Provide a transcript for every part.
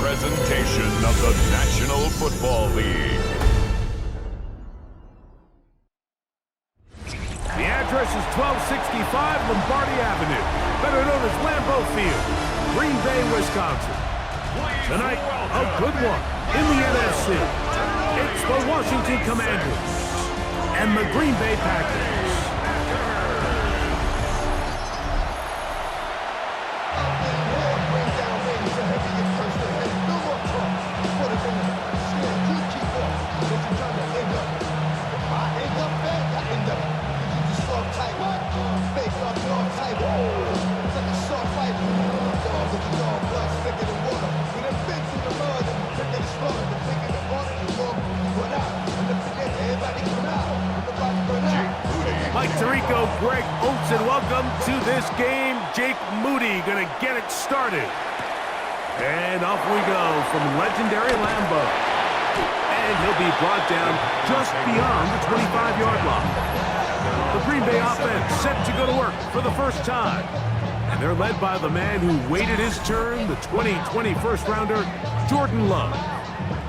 presentation of the National Football League. The address is 1265 Lombardi Avenue, better known as Lambeau Field, Green Bay, Wisconsin. Tonight, a good one in the NFC. It's the Washington Commanders and the Green Bay Packers. Mike Tirico, Greg Olsen, welcome to this game. Jake Moody going to get it started. And off we go from legendary Lambeau. And he'll be brought down just beyond the 25-yard line. The Green Bay offense set to go to work for the first time. And they're led by the man who waited his turn, the 2020 first-rounder, Jordan Love.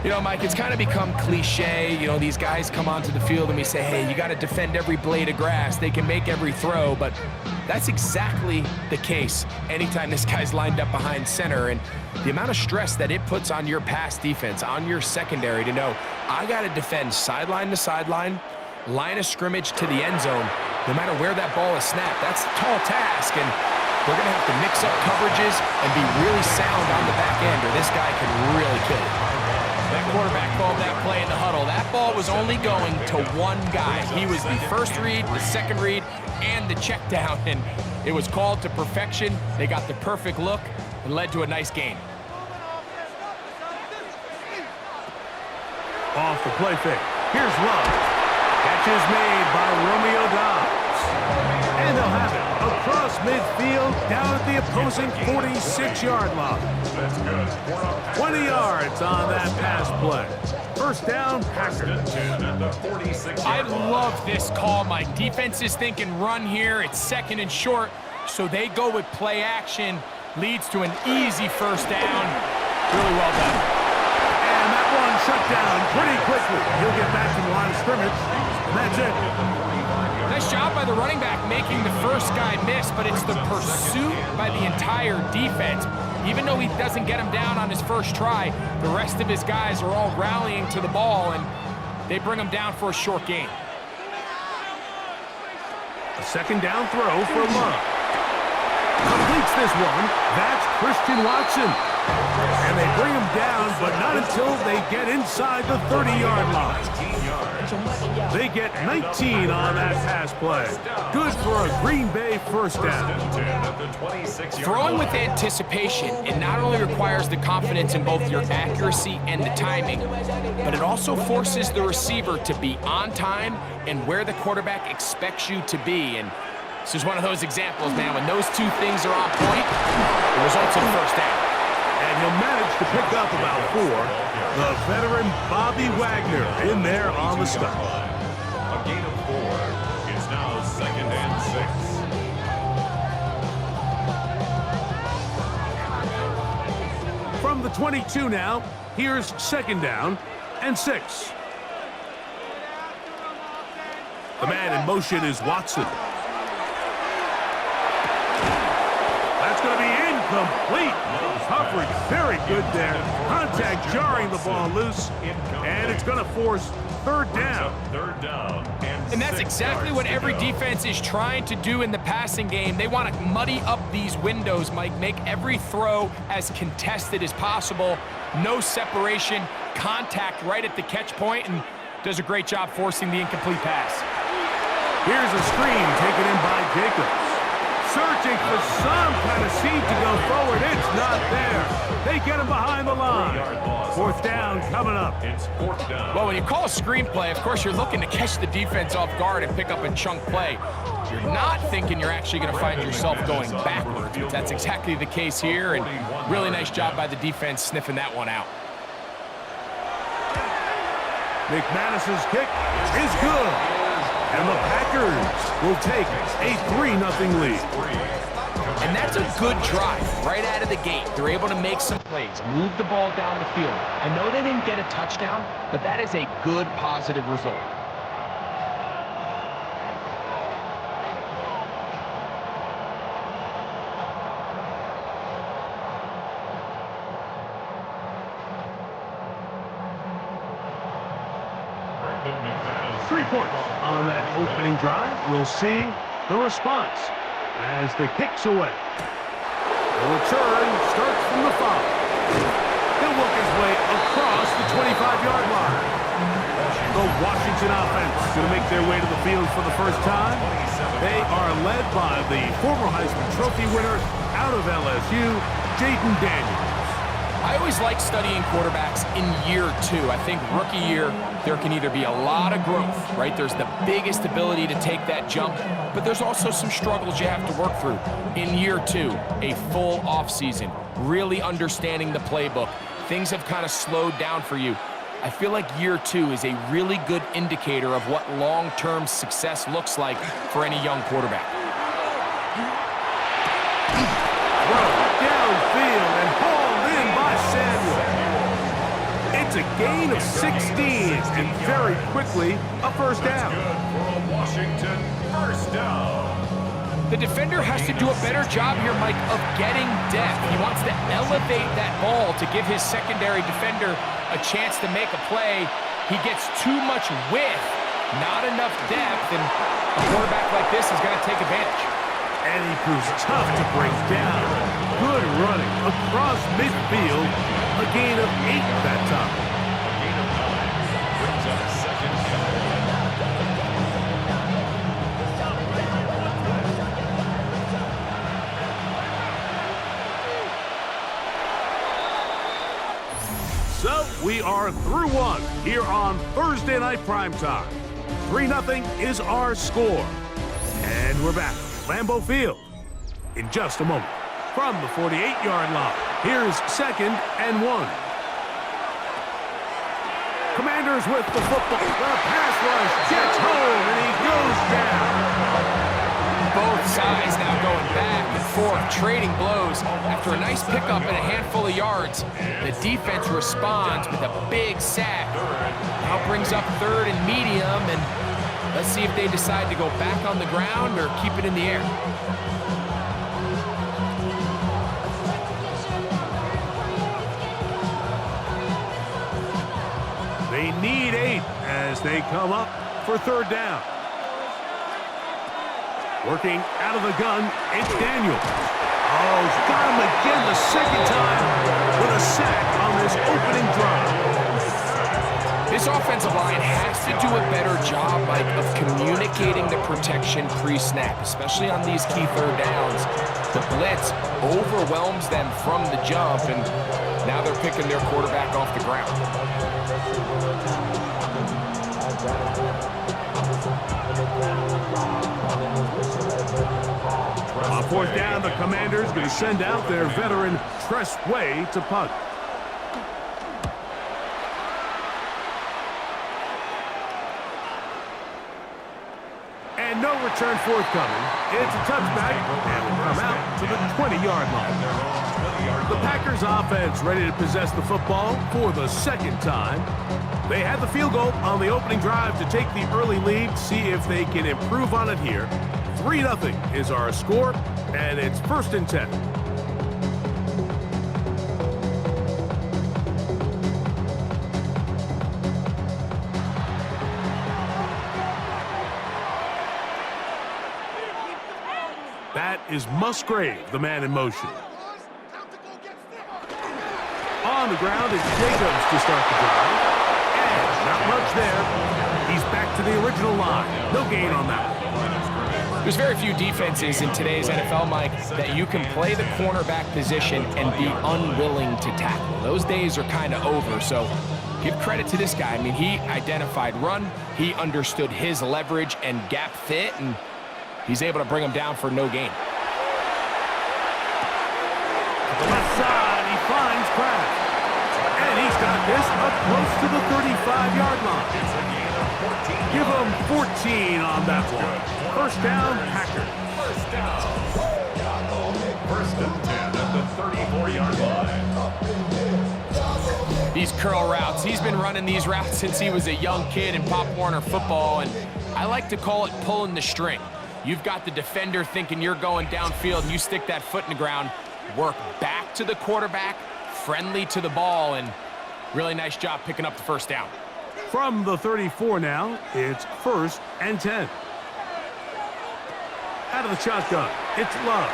You know, Mike, it's kind of become cliche. You know, these guys come onto the field and we say, hey, you got to defend every blade of grass. They can make every throw, but that's exactly the case anytime this guy's lined up behind center. And the amount of stress that it puts on your pass defense, on your secondary to know, I got to defend sideline to sideline, line of scrimmage to the end zone, no matter where that ball is snapped. That's a tall task, and they're going to have to mix up coverages and be really sound on the back end, or this guy can really kill it. That quarterback called that play in the huddle. That ball was only going to one guy. He was the first read, the second read, and the check down, and it was called to perfection. They got the perfect look and led to a nice gain. Off the play fake. Here's Love. Catch is made by Romeo Dobbs. And they'll have it across midfield down at the opposing 46-yard line. 20 yards on that pass play. First down, Packers. I love this call. My defense is thinking run here. It's second and short, so they go with play action. Leads to an easy first down. Really well done. And that one shut down pretty quickly. He'll get back to the line of scrimmage. And that's it. Nice job by the running back making the first guy miss, but it's the pursuit by the entire defense. Even though he doesn't get him down on his first try, the rest of his guys are all rallying to the ball, and they bring him down for a short gain. A second down throw for Love. Completes this one. That's Christian Watson. And they bring him down, but not until they get inside the 30-yard line. They get 19 on that pass play. Good for a Green Bay first down. Throwing with anticipation, it not only requires the confidence in both your accuracy and the timing, but it also forces the receiver to be on time and where the quarterback expects you to be. And this is one of those examples, man. When those two things are on point, it results in first down. And he'll manage to pick up about 4. The veteran Bobby Wagner in there on the stop. A gain of 4. It's now second and 6. From the 22 now, here's second down and 6. The man in motion is Watson. That's going to be incomplete. Coverage very good there. Contact jarring the ball loose. And it's going to force third down. And that's exactly what every defense is trying to do in the passing game. They want to muddy up these windows, Mike, make every throw as contested as possible. No separation, contact right at the catch point, and does a great job forcing the incomplete pass. Here's a screen taken in by Jacobs. Searching for some kind of seed to go forward. It's not there. They get him behind the line. Fourth down coming up. Well, when you call a screenplay, of course, you're looking to catch the defense off guard and pick up a chunk play. You're not thinking you're actually going to find yourself going backwards. But that's exactly the case here, and really nice job by the defense sniffing that one out. McManus's kick is good. And the Packers will take a 3-0 lead. And that's a good drive right out of the gate. They're able to make some plays, move the ball down the field. I know they didn't get a touchdown, but that is a good, positive result. On that opening drive, we'll see the response as the kick's away. The return starts from the 5. He'll work his way across the 25-yard line. The Washington offense going to make their way to the field for the first time. They are led by the former Heisman Trophy winner out of LSU, Jaden Daniels. I always like studying quarterbacks in year 2. I think rookie year, there can either be a lot of growth, right? There's the biggest ability to take that jump, but there's also some struggles you have to work through. In year 2, a full offseason, really understanding the playbook. Things have kind of slowed down for you. I feel like year 2 is a really good indicator of what long-term success looks like for any young quarterback. Downfield and hauled in by Samuel. It's a gain of 16, and very quickly, a first down. For a Washington first down. The defender has to do a better job here, Mike, of getting depth. He wants to elevate that ball to give his secondary defender a chance to make a play. He gets too much width, not enough depth, and a quarterback like this is going to take advantage. And he proves tough to break down. Good running across midfield. A gain of 8 that time. A gain of 9 brings up second down. So we are through one here on Thursday Night Primetime. 3-0 is our score. And we're back. Lambeau Field in just a moment. From the 48-yard line, here's 2nd and 1. Commanders with the football. The pass rush gets home, and he goes down. Both sides now going back and forth, trading blows. After a nice pickup and a handful of yards, the defense responds with a big sack. Now brings up 3rd and medium, and let's see if they decide to go back on the ground or keep it in the air. They need 8 as they come up for 3rd down. Working out of the gun, it's Daniels. Oh, he's got him again the second time with a sack on this opening drive. This offensive line has to do a better job, Mike, of communicating the protection pre-snap, especially on these key 3rd downs. The blitz overwhelms them from the jump, and now they're picking their quarterback off the ground. On 4th down, the Commanders going to send out their veteran Tress Way to punt. And no return forthcoming. It's a touchback, and will come out to the 20-yard line. The Packers offense ready to possess the football for the 2nd time. They had the field goal on the opening drive to take the early lead, see if they can improve on it here. 3-0 is our score, and it's 1st and 10. That is Musgrave, the man in motion. On the ground is Jacobs to start the drive. And not much there. He's back to the original line. No gain on that. There's very few defenses in today's NFL, Mike, that you can play the cornerback position and be unwilling to tackle. Those days are kind of over, so give credit to this guy. I mean, he identified run, he understood his leverage and gap fit, and he's able to bring him down for no gain. Left side, he finds Kraft. And he's got this up close to the 35-yard line. Give him 14 on that one. First down, Packers. these curl routes. He's been running these routes since he was a young kid in Pop Warner football, and I like to call it pulling the string. You've got the defender thinking you're going downfield, and you stick that foot in the ground, work back to the quarterback, friendly to the ball, and really nice job picking up the first down. From the 34 now, it's 1st and 10. Out of the shotgun, it's Love.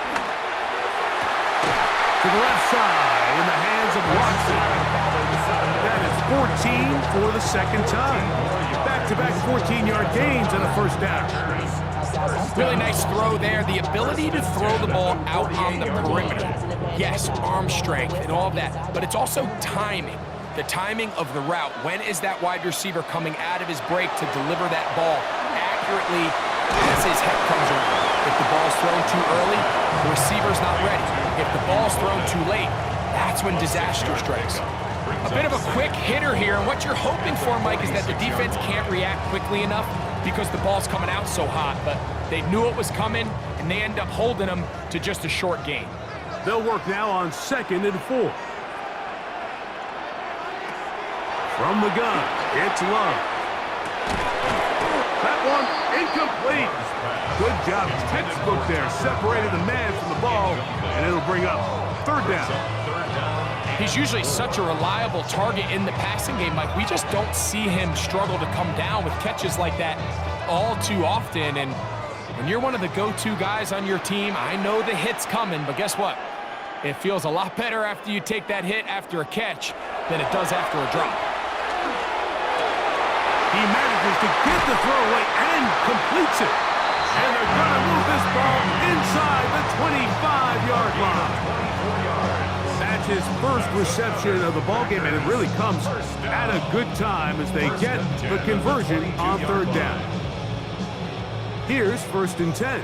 To the left side, in the hands of Watson. That is 14 for the second time. Back-to-back 14-yard gains and a first down. Really nice throw there. The ability to throw the ball out on the perimeter. Yes, arm strength and all of that, but it's also timing. The timing of the route. When is that wide receiver coming out of his break to deliver that ball accurately as his head comes around? If the ball's thrown too early, the receiver's not ready. If the ball's thrown too late, that's when disaster strikes. A bit of a quick hitter here, and what you're hoping for, Mike, is that the defense can't react quickly enough because the ball's coming out so hot, but they knew it was coming, and they end up holding them to just a short gain. They'll work now on 2nd and 4. From the gun, it's Love. That one incomplete. Good job. Textbook there. Separated the man from the ball, and it'll bring up 3rd down. He's usually such a reliable target in the passing game, Mike. We just don't see him struggle to come down with catches like that all too often. And when you're one of the go-to guys on your team, I know the hit's coming, but guess what? It feels a lot better after you take that hit after a catch than it does after a drop. He manages to get the throw away and completes it. And they're going to move this ball inside the 25-yard line. That's his first reception of the ballgame, and it really comes at a good time as they get the conversion on 3rd down. Here's 1st and 10.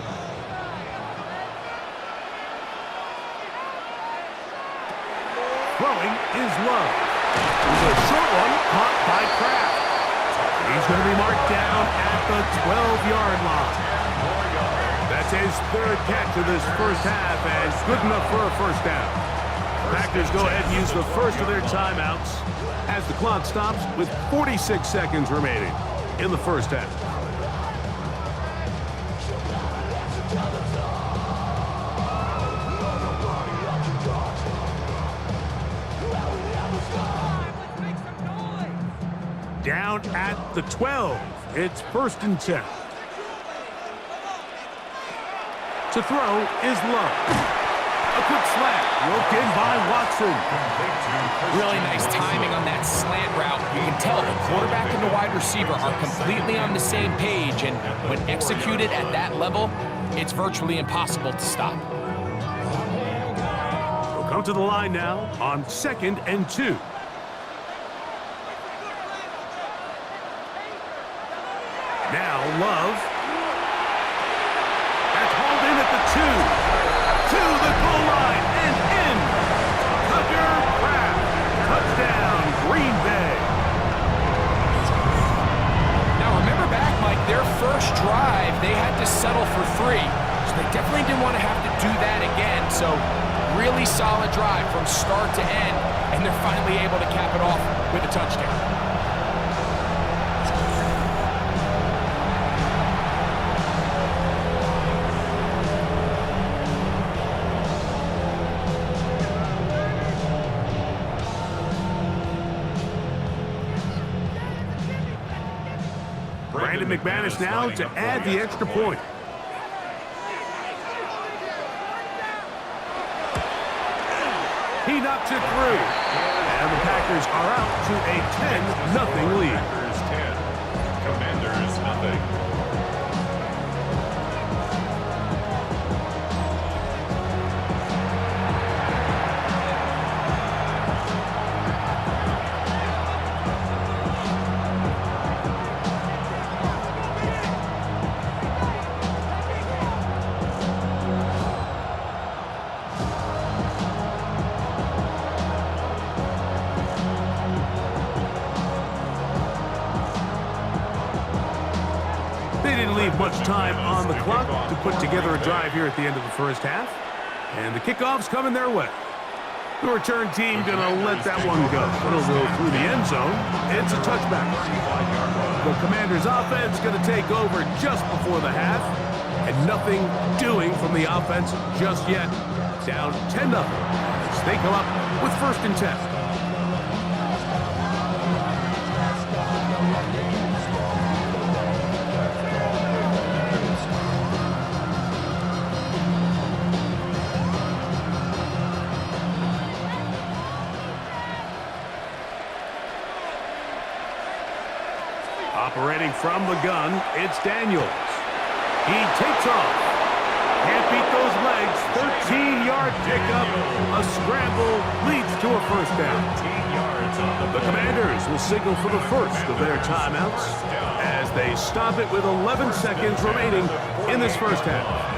Throwing is Love. It's a short one caught by Kraft. He's going to be marked down at the 12-yard line. That's his 3rd catch of this first half, and good enough for a first down. Packers go ahead and use the first of their timeouts as the clock stops with 46 seconds remaining in the first half. Down at the 12. It's 1st and 10. To throw is Love. A quick slant, roped in by Watson. Really nice timing on that slant route. You can tell the quarterback and the wide receiver are completely on the same page, and when executed at that level, it's virtually impossible to stop. We'll come to the line now on 2nd and 2. Now Love. That's hauled in at the 2. To the goal line and in. Tucker Kraft. Touchdown, Green Bay. Now remember back, Mike, their first drive, they had to settle for 3. So they definitely didn't want to have to do that again. So really solid drive from start to end, and they're finally able to cap it off with a touchdown. McManus now to add the extra point. He knocks it through. And the Packers are out to a 10-0 lead. Packers 10, Commanders nothing. Much time on the clock to put together a drive here at the end of the first half. And the kickoff's coming their way. The return team going to let that one go. It'll go through the end zone. It's a touchback. The Commanders' offense going to take over just before the half. And nothing doing from the offense just yet. Down 10-0. They come up with 1st and 10. Operating from the gun, it's Daniels. He takes off. Can't beat those legs. 13-yard pickup. A scramble leads to a 1st down. The Commanders will signal for the first of their timeouts as they stop it with 11 seconds remaining in this 1st half.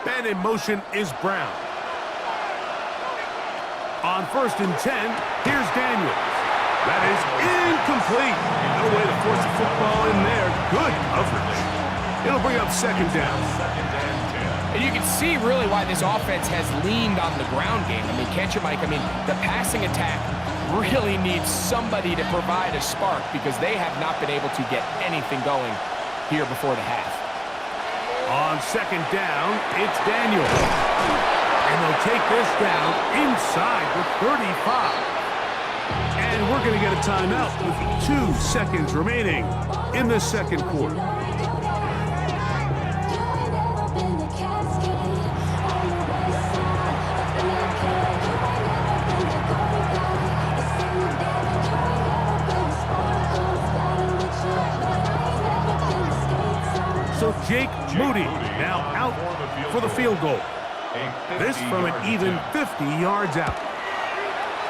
And in motion is Brown. On 1st and 10, here's Daniels. That is incomplete. No way to force the football in there. Good coverage. It'll bring up 2nd down. And you can see really why this offense has leaned on the ground game. I mean, can't you, Mike? I mean, the passing attack really needs somebody to provide a spark because they have not been able to get anything going here before the half. On 2nd down, it's Daniels. And they'll take this down inside the 35. And we're going to get a timeout with 2 seconds remaining in the 2nd quarter. So Jake Moody now out for the field goal. This from an even 50 yards out.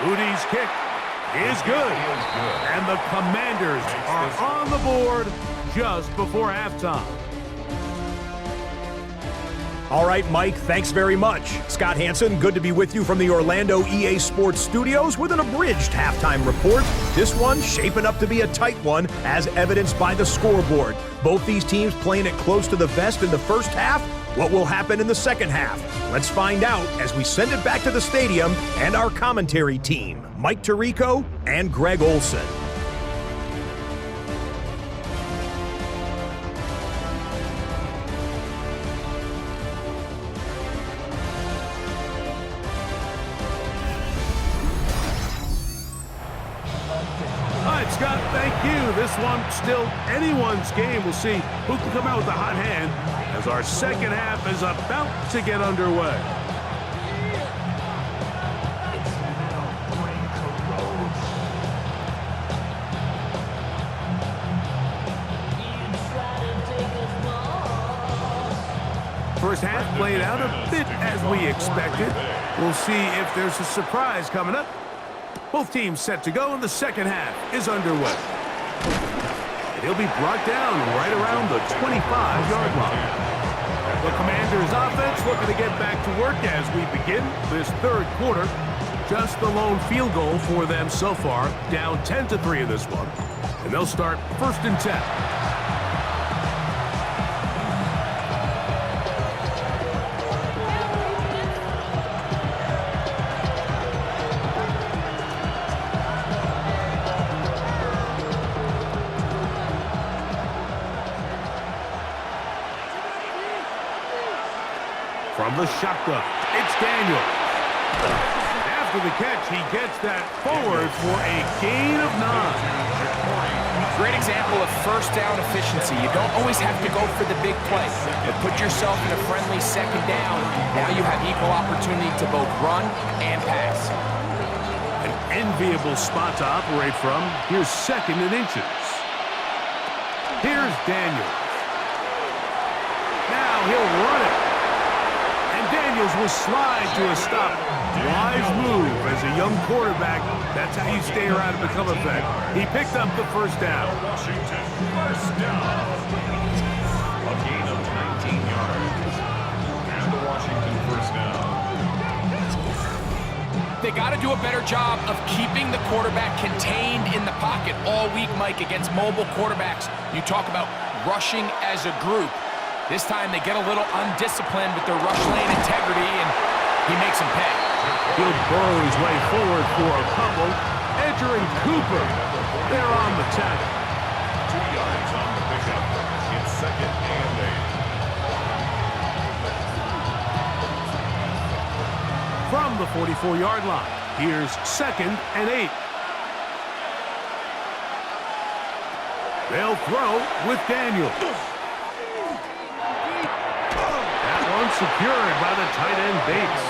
Moody's kick is good. And the Commanders are on the board just before halftime. All right, Mike, thanks very much. Scott Hansen, good to be with you from the Orlando EA Sports Studios with an abridged halftime report. This one shaping up to be a tight one, as evidenced by the scoreboard. Both these teams playing it close to the vest in the 1st half. What will happen in the 2nd half? Let's find out as we send it back to the stadium and our commentary team, Mike Tirico and Greg Olson. Scott, thank you. This one still anyone's game. We'll see who can come out with a hot hand as our 2nd half is about to get underway. First half played out a bit as we expected. We'll see if there's a surprise coming up. Both teams set to go, and the 2nd half is underway. And he'll be brought down right around the 25-yard line. The Commanders' offense looking to get back to work as we begin this 3rd quarter. Just the lone field goal for them so far, down 10-3 in this one. And they'll start 1st and 10. From the shotgun, it's Daniels. After the catch, he gets that forward for a gain of 9. Great example of 1st down efficiency. You don't always have to go for the big play, but put yourself in a friendly 2nd down. Now you have equal opportunity to both run and pass. An enviable spot to operate from. Here's 2nd and inches. Here's Daniels. Now he'll run it. Daniels will slide to a stop. Wise move as a young quarterback. That's how you stay around and become effective. He picked up the 1st down. Washington, 1st down. A gain of 19 yards. And the Washington 1st down. They got to do a better job of keeping the quarterback contained in the pocket all week, Mike, against mobile quarterbacks. You talk about rushing as a group. This time they get a little undisciplined with their rush lane integrity, and he makes them pay. He'll burrow his way forward for a couple. Entering Cooper. They're on the tackle. 2 yards on the pickup. It's 2nd and 8. From the 44-yard line, here's 2nd and 8. They'll throw with Daniel. That one secured by the tight end Bates.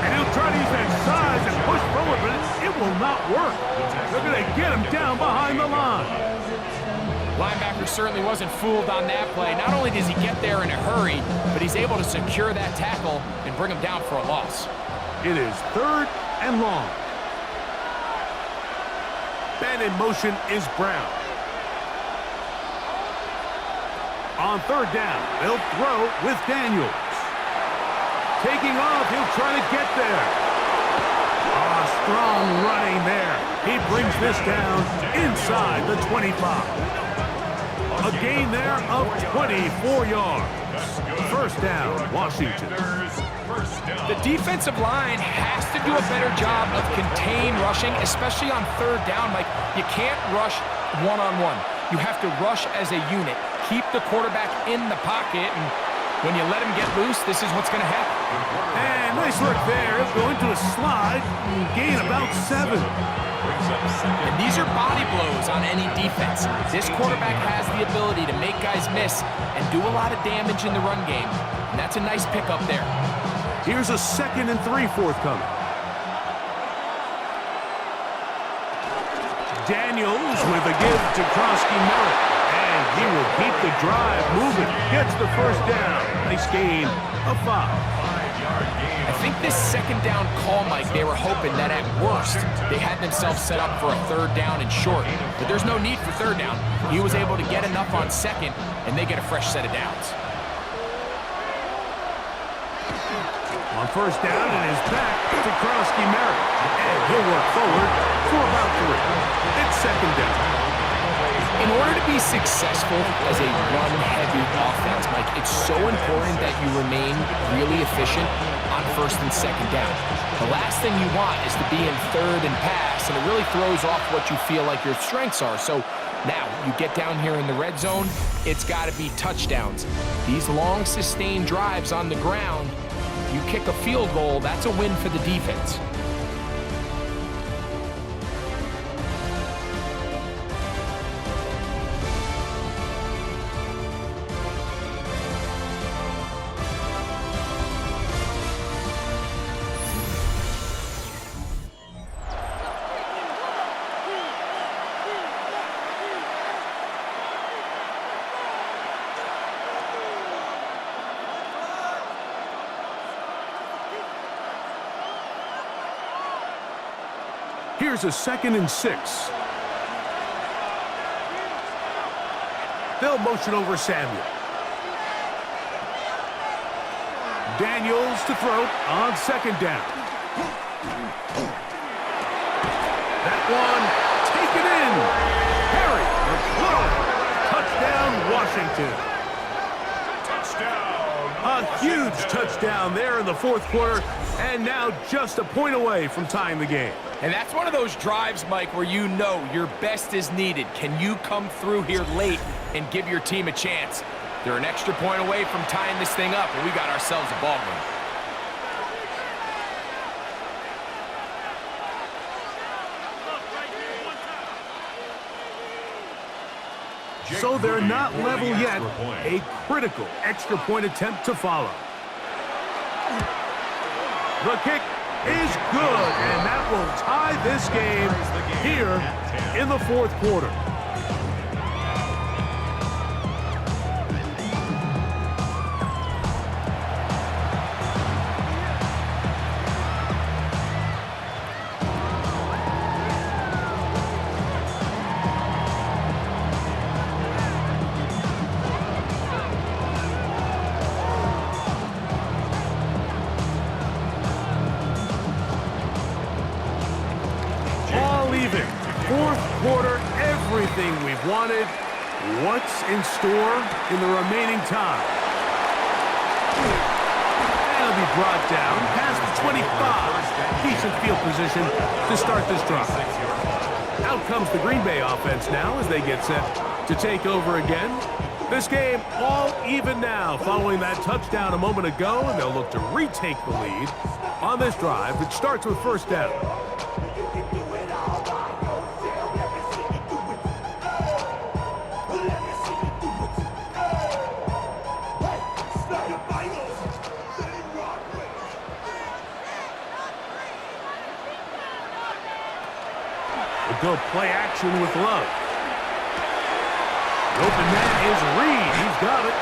And he'll try to use that size and push forward, but it will not work. They're going to get him down behind the line. Linebacker certainly wasn't fooled on that play. Not only does he get there in a hurry, but he's able to secure that tackle and bring him down for a loss. It is 3rd and long. And in motion is Brown. On 3rd down, they'll throw with Daniels. Taking off, he'll try to get there. Strong running there. He brings this down inside the 25. A gain there of 24 yards. 1st down, Washington. The defensive line has to do a better job of contained rushing, especially on 3rd down. Like, you can't rush one-on-one. You have to rush as a unit. Keep the quarterback in the pocket, and when you let him get loose, this is what's going to happen. And nice look there. He'll go into a slide and gain about 7. And these are body blows on any defense. This quarterback has the ability to make guys miss and do a lot of damage in the run game, and that's a nice pickup there. Here's a 2nd and 3 forthcoming. Daniels with a give to Krosky-Merritt. And he will keep the drive moving. Gets the 1st down. Nice gain of 5. I think this 2nd down call, Mike, they were hoping that at worst they had themselves set up for a 3rd down and short. But there's no need for 3rd down. He was able to get enough on 2nd, and they get a fresh set of downs. On 1st down, it is back to Krosky-Merritt. And he'll work forward for about 3. It's 2nd down. In order to be successful as a run-heavy offense, Mike, it's so important that you remain really efficient on 1st and 2nd down. The last thing you want is to be in 3rd and pass, and it really throws off what you feel like your strengths are. So now you get down here in the red zone, it's got to be touchdowns. These long, sustained drives on the ground, you kick a field goal, that's a win for the defense. Here's a 2nd and 6. They'll motion over Samuel. Daniels to throw on 2nd down. That one taken in. Harry, the throw. Touchdown, Washington. A huge touchdown there in the 4th quarter, and now just a point away from tying the game. And that's one of those drives, Mike, where you know your best is needed. Can you come through here late and give your team a chance? They're an extra point away from tying this thing up, and we got ourselves a ball game. So they're not level yet. A critical extra point attempt to follow. The kick is good, and that will tie this game here in the 4th quarter. everything we've wanted. What's in store in the remaining time? That'll be brought down past the 25. Decent field position to start this drive. Out comes the Green Bay offense now as they get set to take over again. This game all even now following that touchdown a moment ago, and they'll look to retake the lead on this drive. It starts with first down. We'll go play action with Love. The open man is Reed. He's got it.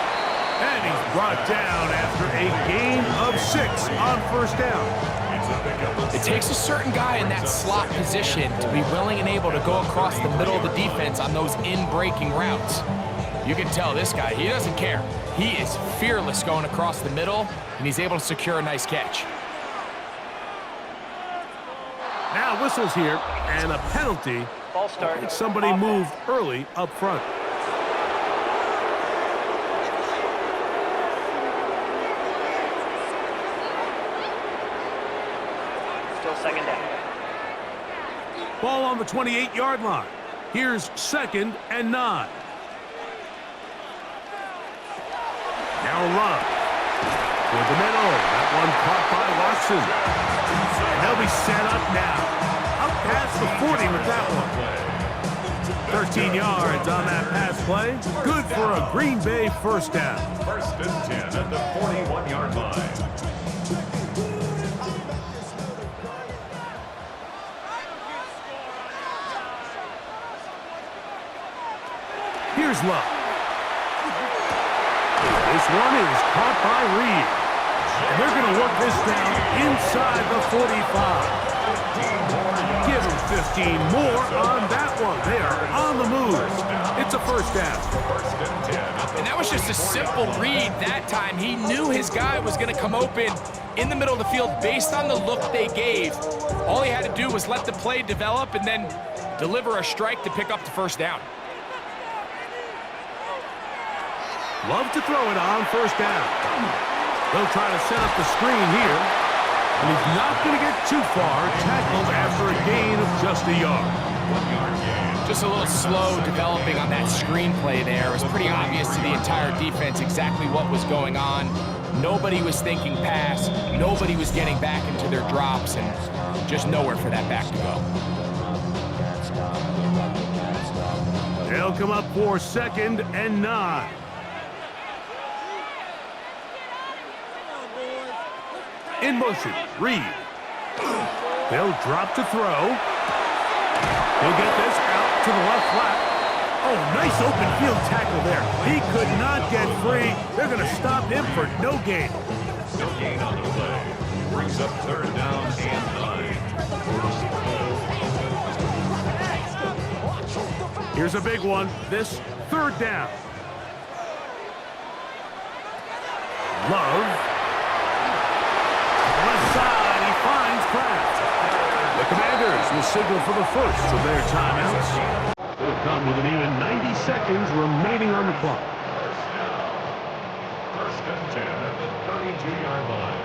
And he's brought down after a gain of 6 on first down. It takes a certain guy in that slot position to be willing and able to go across the middle of the defense on those in-breaking routes. You can tell this guy, he doesn't care. He is fearless going across the middle, and he's able to secure a nice catch. Now whistles here, and a penalty. Ball start. Somebody moved early up front. Still second down. Ball on the 28-yard line. Here's 2nd and 9. Now Love. Toward the middle. That one caught by Watson. And they'll be set up now. Up past the 40 with that one. 13 yards on that pass play. Good for a Green Bay first down. First and 10 at the 41-yard line. Here's Love. This one is caught by Reed. And they're going to work this down inside the 45. Give them 15 more on that one. They are on the move. It's a first down. And that was just a simple read that time. He knew his guy was going to come open in the middle of the field based on the look they gave. All he had to do was let the play develop and then deliver a strike to pick up the first down. Love to throw it on first down. They'll try to set up the screen here. And he's not going to get too far. Tackled after a gain of just a yard. Just a little slow developing on that screenplay there. It was pretty obvious to the entire defense exactly what was going on. Nobody was thinking pass. Nobody was getting back into their drops, and just nowhere for that back to go. They'll come up for 2nd and 9. In motion, Reed. They'll drop to throw. He'll get this out to the left flat. Oh, nice open field tackle there. He could not get free. They're going to stop him for no gain. No gain on the play. Brings up 3rd down and 9. Here's a big one. This 3rd down. Love. Left side, he finds Kraft. The Commanders will signal for the first of their timeouts. It'll come with an even 90 seconds remaining on the clock. First and 10 at the 32-yard line.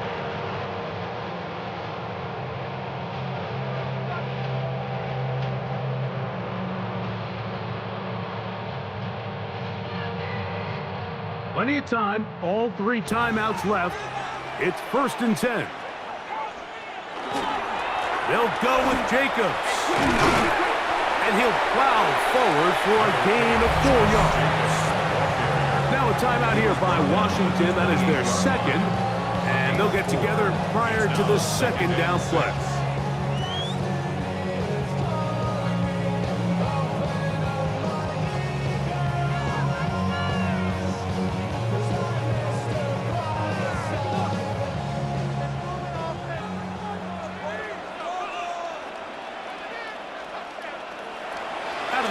Plenty of time. All 3 timeouts left. It's 1st and 10. They'll go with Jacobs. And he'll plow forward for a gain of 4 yards. Now a timeout here by Washington. That is their 2nd. And they'll get together prior to the 2nd down play.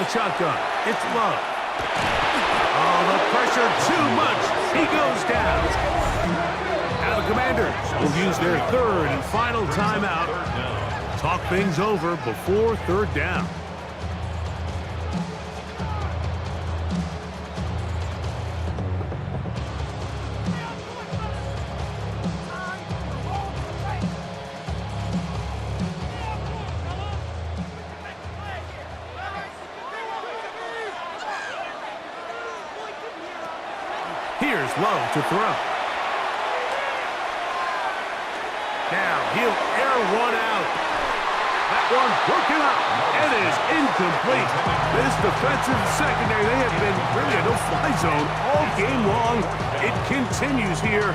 Shotgun. It's Love. Oh, the pressure too much. He goes down. Now the Commanders will use their 3rd and final timeout. Talk things over before 3rd down. slow to throw. Now he'll air one out. That one broken up. It is incomplete. This defensive secondary, they have been really a no-fly zone all game long. It continues here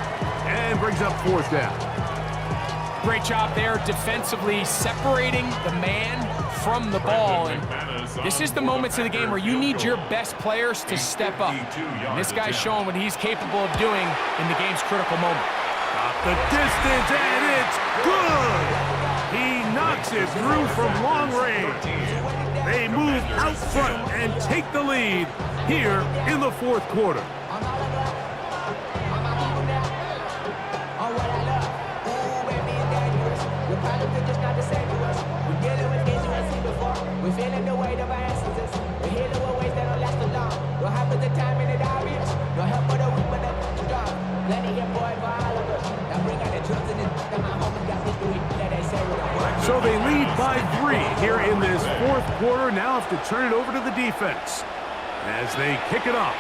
and brings up fourth down. Great job there defensively separating the man from the ball. And this is the moments of the game where you need your best players to step up. And this guy's showing what he's capable of doing in the game's critical moment. Got the distance, and it's good. He knocks it through from long range. They move out front and take the lead here in the fourth quarter. We're feeling the weight of our ancestors. We're healing with ways that don't last long. Don't happen the time in the obvious. No help for the weak, but the strong. Plenty of boy for all of us. Now bring out the troops in this. And my homies got me through it. That they say with a word. So they lead by 3 here in this fourth quarter. Now have to turn it over to the defense as they kick it off.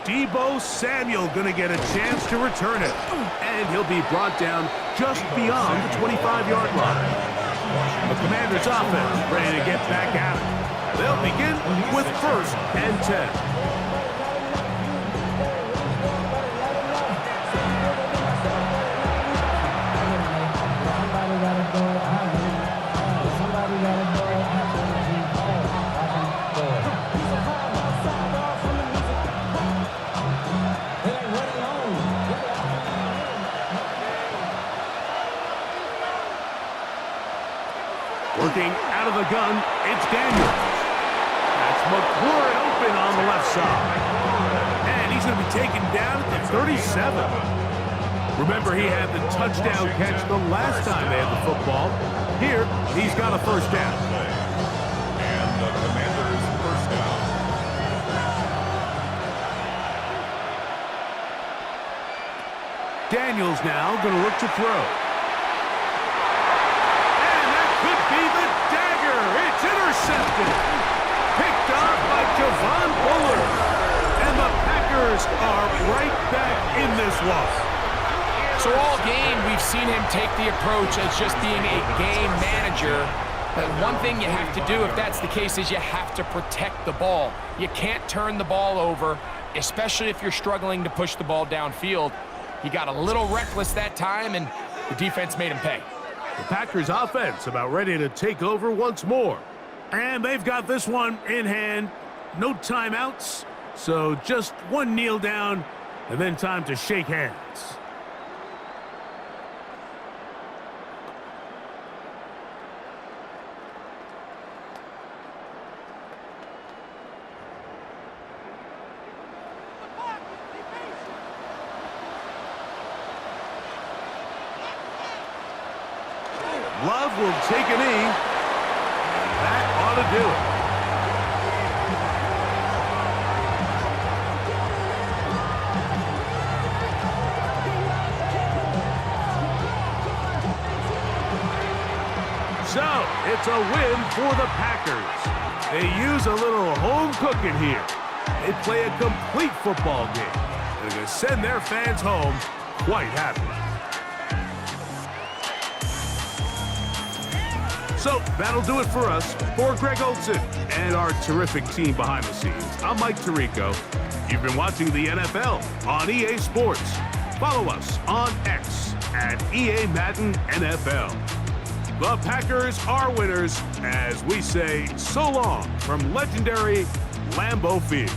Deebo Samuel going to get a chance to return it. And he'll be brought down just beyond the 25-yard line. The Commanders' offense ready to get back at it. They'll begin with 1st and 10. Working out of the gun, it's Daniels. That's McLaurin open on the left side. And he's going to be taken down at the 37. Remember, he had the touchdown catch the last time they had the football. Here, he's got a first down. And the Commanders' first down. Daniels now going to look to throw. Be the dagger. It's intercepted. Picked off by Javon Bullard. And the Packers are right back in this loss. So all game, we've seen him take the approach as just being a game manager. But one thing you have to do, if that's the case, is you have to protect the ball. You can't turn the ball over, especially if you're struggling to push the ball downfield. He got a little reckless that time, and the defense made him pay. The Packers offense about ready to take over once more. And they've got this one in hand. No timeouts. So just one kneel down and then time to shake hands. Love will take a knee. That ought to do it. So, it's a win for the Packers. They use a little home cooking here. They play a complete football game. They're going to send their fans home quite happy. So, that'll do it for us. For Greg Olson and our terrific team behind the scenes, I'm Mike Tirico. You've been watching the NFL on EA Sports. Follow us on X at EA Madden NFL. The Packers are winners as we say so long from legendary Lambeau Field.